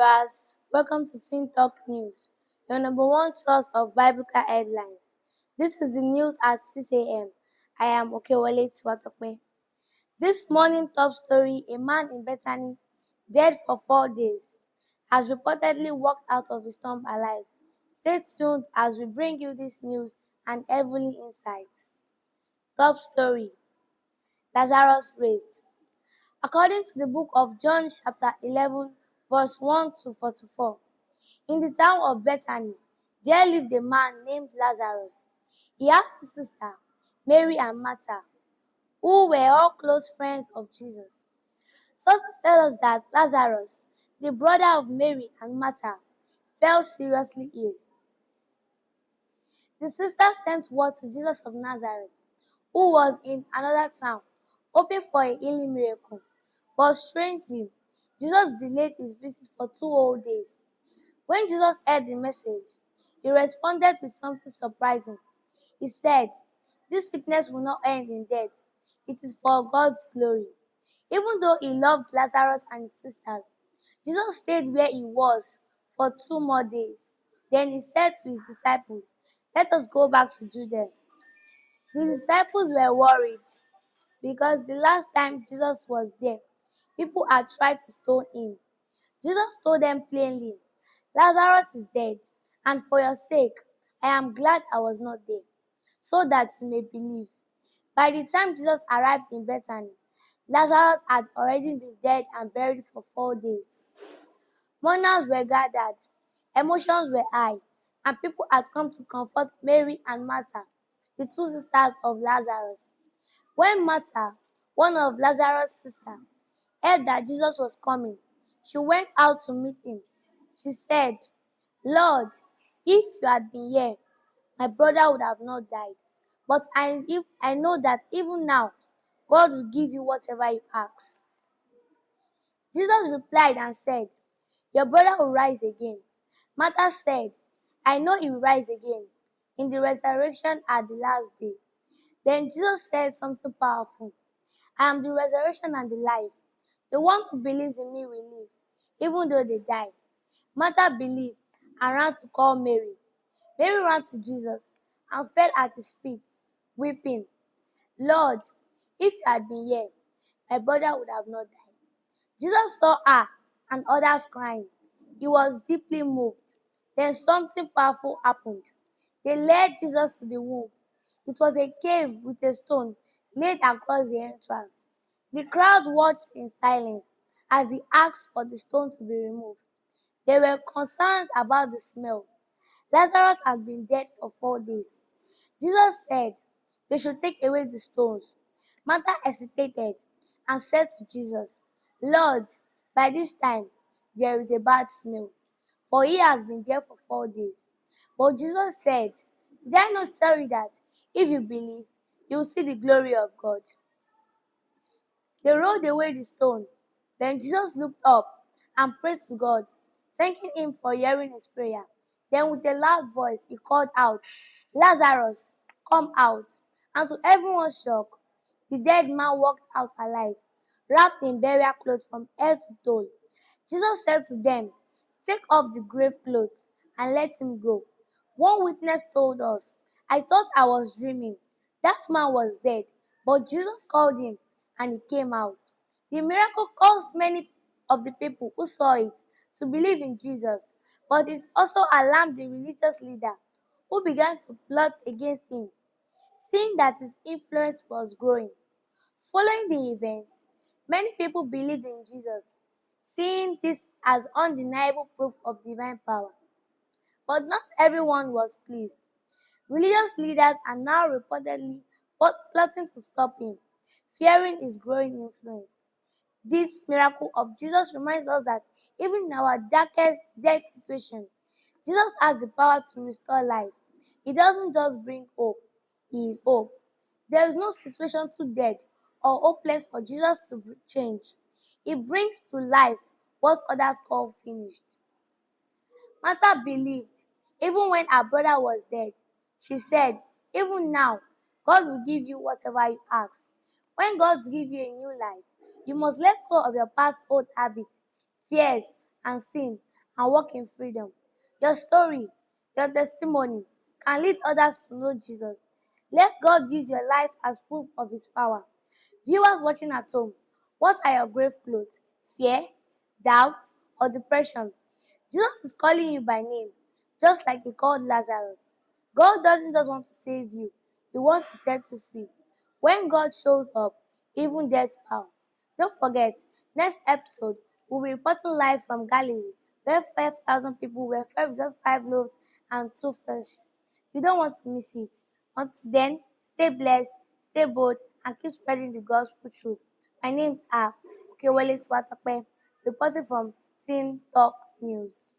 viewers, welcome to Teentalk News, your number one source of biblical headlines. This is the news at 6 a.m. I am Okewale Tiwatope. This morning top story, a man in Bethany, dead for 4 days, has reportedly walked out of his tomb alive. Stay tuned as we bring you this news and heavenly insights. Top story, Lazarus raised. According to the book of John chapter 11, verse 1 to 44, in the town of Bethany, there lived a man named Lazarus. He had two sisters, Mary and Martha, who were all close friends of Jesus. Sources tell us that Lazarus, the brother of Mary and Martha, fell seriously ill. The sisters sent word to Jesus of Nazareth, who was in another town, hoping for a healing miracle. But strangely, Jesus delayed his visit for 2 whole days. When Jesus heard the message, he responded with something surprising. He said, "This sickness will not end in death. It is for God's glory." Even though he loved Lazarus and his sisters, Jesus stayed where he was for 2 more days. Then he said to his disciples, "Let us go back to Judea." The disciples were worried because the last time Jesus was there, people had tried to stone him. Jesus told them plainly, "Lazarus is dead, and for your sake, I am glad I was not there, so that you may believe." By the time Jesus arrived in Bethany, Lazarus had already been dead and buried for 4 days. Mourners were gathered, emotions were high, and people had come to comfort Mary and Martha, the two sisters of Lazarus. When Martha, one of Lazarus' sisters, heard that Jesus was coming, she went out to meet him. She said, "Lord, if you had been here, my brother would have not died. But I know that even now, God will give you whatever you ask." Jesus replied and said, "Your brother will rise again." Martha said, "I know he will rise again in the resurrection at the last day." Then Jesus said something powerful. "I am the resurrection and the life. The one who believes in me will live, even though they die." Martha believed and ran to call Mary. Mary ran to Jesus and fell at his feet, weeping. "Lord, if you had been here, my brother would have not died." Jesus saw her and others crying. He was deeply moved. Then something powerful happened. They led Jesus to the womb. It was a cave with a stone laid across the entrance. The crowd watched in silence as he asked for the stone to be removed. They were concerned about the smell. Lazarus had been dead for 4 days. Jesus said they should take away the stones. Martha hesitated and said to Jesus, "Lord, by this time there is a bad smell, for he has been there for 4 days." But Jesus said, "Did I not tell you that if you believe, you will see the glory of God?" They rolled away the stone. Then Jesus looked up and prayed to God, thanking him for hearing his prayer. Then with a loud voice he called out, "Lazarus, come out." And to everyone's shock, the dead man walked out alive, wrapped in burial clothes from head to toe. Jesus said to them, "Take off the grave clothes and let him go." One witness told us, "I thought I was dreaming. That man was dead, but Jesus called him and he came out." The miracle caused many of the people who saw it to believe in Jesus, but it also alarmed the religious leader, who began to plot against him, seeing that his influence was growing. Following the event, many people believed in Jesus, seeing this as undeniable proof of divine power. But not everyone was pleased. Religious leaders are now reportedly plotting to stop him, fearing his growing influence. This miracle of Jesus reminds us that even in our darkest death situation, Jesus has the power to restore life. He doesn't just bring hope, he is hope. There is no situation too dead or hopeless for Jesus to change. He brings to life what others call finished. Martha believed even when her brother was dead. She said, "Even now, God will give you whatever you ask." When God gives you a new life, you must let go of your past old habits, fears, and sin, and walk in freedom. Your story, your testimony can lead others to know Jesus. Let God use your life as proof of his power. Viewers watching at home, what are your grave clothes? Fear, doubt, or depression? Jesus is calling you by name, just like he called Lazarus. God doesn't just want to save you, he wants to set you free. When God shows up, even death bow. Don't forget, next episode, we'll be reporting live from Galilee, where 5,000 people were fed with just 5 loaves and 2 fish. You don't want to miss it. Until then, stay blessed, stay bold, and keep spreading the gospel truth. My name is Okewale Swatope, reporting from Teen Talk News.